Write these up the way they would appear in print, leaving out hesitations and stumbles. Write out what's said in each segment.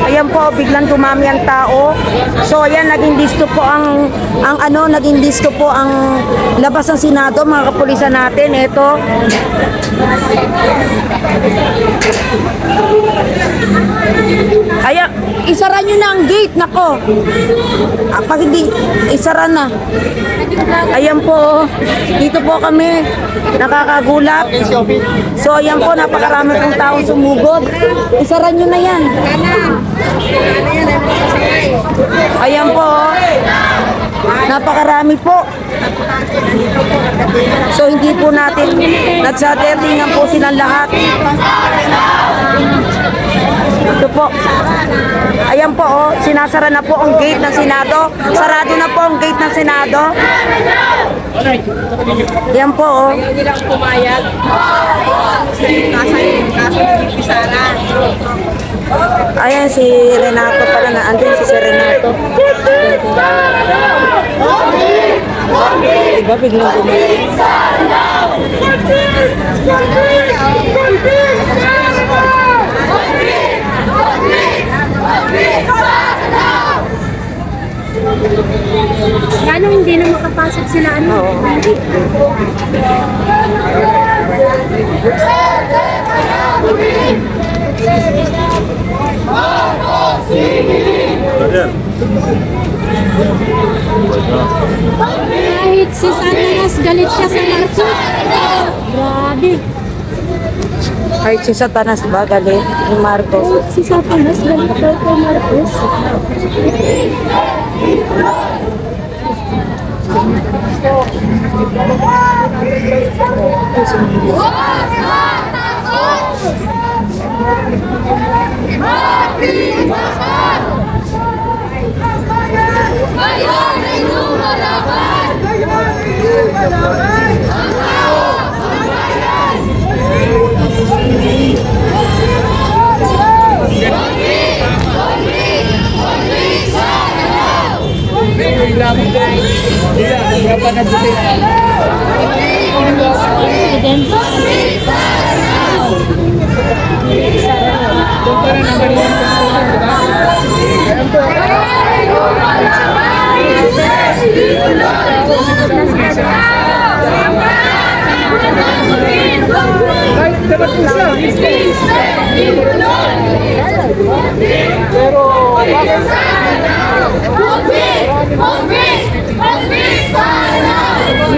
Ayan po, biglang dumami ang tao. So ayan, naging disto po naging disto po ang labas ng Senado, mga kapulisan natin. Ito. Ayan, isara nyo na ang gate, nako. Pag hindi, isara na. Ayan po, dito po kami, nakakagulat. So ayan po, napakarami pong taong sumugod. Isara nyo na yan. Ayan po, napakarami po. So hindi po natin nagsadertingan po silang lahat. Ito po. Ayan po, oh, sinasara na po ang gate ng Senado. Sarado na po ang gate ng Senado. Ayan po, oh. Ayaw nilang pumayag. Ayan si Renato pala na. Andun si Renato. Diba biglang bumili? Ano, hindi na makapasok sila ano? Oo, hindi. Kahit si Satanas galit siya sa Marcos. Grabe. Kahit si Satanas ba galit ni Marcos? Si Satanas galit daw kay Marcos. Ngayon ay lumalaban! Ngayon ay lumalaban! Ang tao! Ang bayan! Konflik sa araw! Konflik sa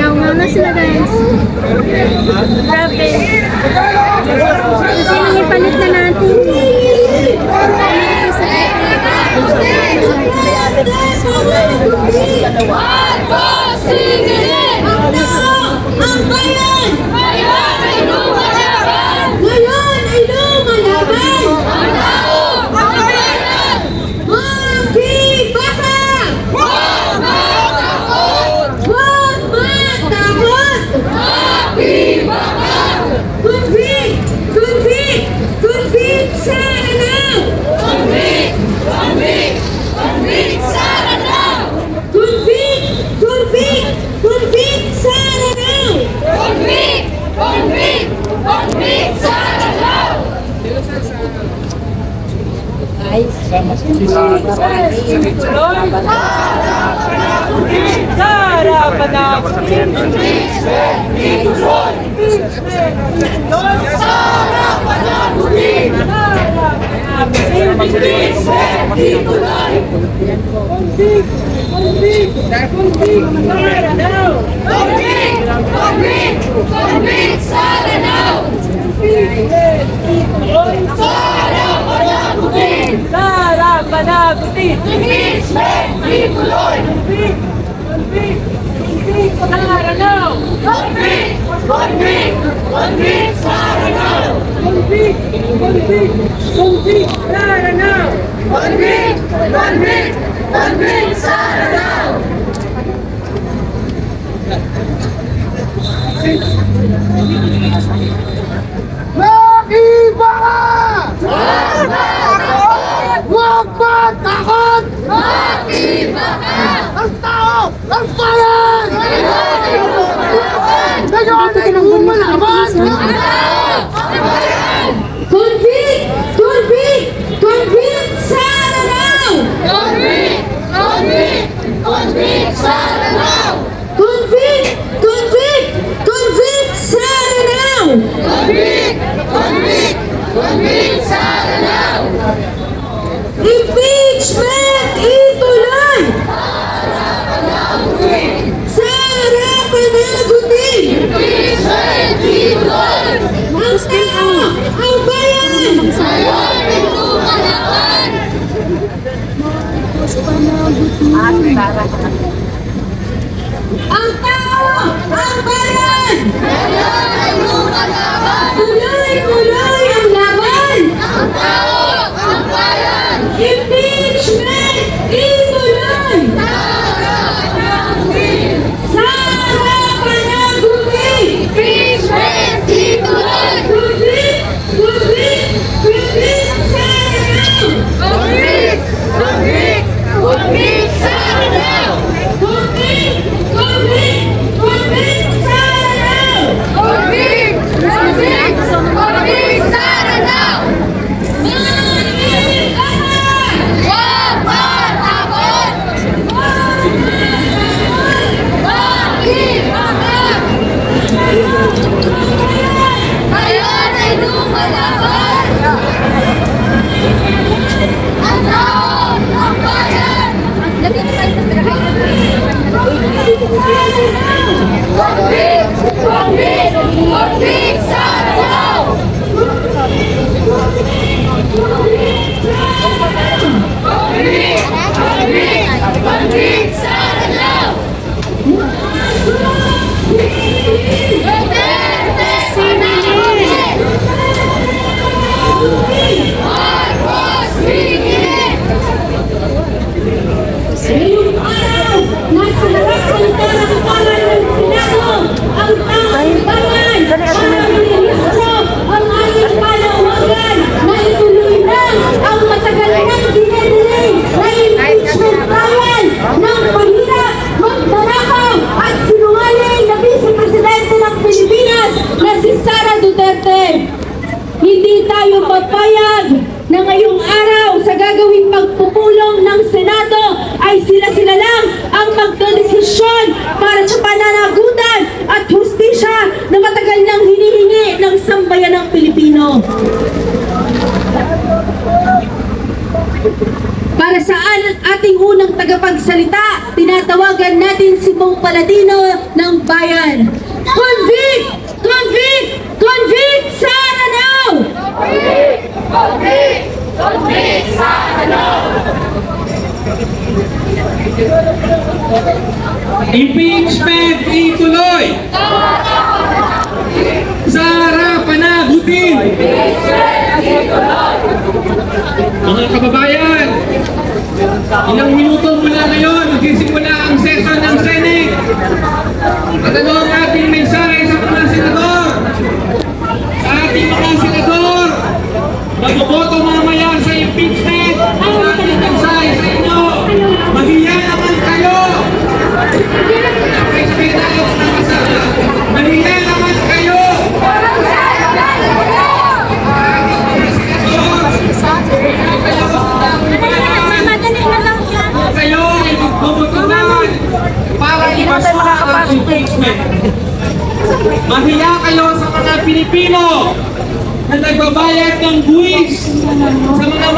Ngaw sila guys. Grabe. Kasi nang ipalit na natin. Marcos, sigilin! Ang bayan! Ngayon ay lumalaban! Ngayon ay lumalaban! Ang tao! Ang bayan! Magbibaka! Huwag matakot! Huwag matakot! Magbibaka! Konflik! Konflik! Konflik sa Ranao! Konflik! Konflik! Konflik sa Ranao! Konflik! Konflik! Konflik sa Ranao! Konflik! Konflik! Konflik sa Ranao! Huwag matakot! Magbibaka! Ang tao! Ang bayan! Convict! Convict! Convict Sara now! Convict! Convict! Convict Sara now! Convict! Convict! Convict Sara now! Convict! Convict! Convict Sara now! Impeachment ituloy! Sara panagutin! Impeachment ituloy! Ang tao! Ang bayan! Sayon ay lumalaban! Ang tao! Ang bayan! Sayon ay lumalaban! Tuloy-tuloy ang laban! Ang tao! Ang bayan! Impeachment ituloy! Sara panagutin! Impeachment ituloy! Convict! Convict! Convict Sara now! Convict! Convict! Convict Sara now! Convict! Convict! Convict Sara now! Convict! Convict! Convict Sara now! Huwag matakot! Ngayon ay lumalaban! Ang tao! Ang bayan! Convict! Convict! Convict Sara now! Convict! Convict! Convict Sara now! Duterte panagutin! Marcos pigilin! Ngayong araw, nasa lahat ng talamparan ng Senado, ang taong bayan para ministro ang ating panawagan na ituloy na ang matagal nang dinelay na impeachment trial ng mahirap, magdarakaw at sinungaling na Vice-Presidente ng Pilipinas na si Sara Duterte. Hindi tayo papayag na ngayong araw sa gagawing pagpupulong ng Senado ay sila-sila lang ang magdedesisyon para sa pananagutan at hustisya na matagal nang hinihingi ng sambayanang Pilipino. Para sa ating unang tagapagsalita, tinatawagan natin si Bong Paladino ng Bayan. Convict! Convict! Convict Sara now! Convict! Convict! Convict Sara now! Impeachment ituloy! Sara panagutin! Mga kababayan, ilang minuto mula ngayon, magsisimula ang session ng Senate. At ano ang ating mensahe sa mga senador? Sa ating mga senador, magboboto mamaya sa impeachment, ang ating mensahe sa inyo, mahiya naman kayo! Sabay-sabay tayo sa kasama. Mahiya naman kayo! Kayo ay magbubutunan para ibasura ang impeachment. Mahiya kayo sa mga Pilipino na nagbabayad ng buwis sa mga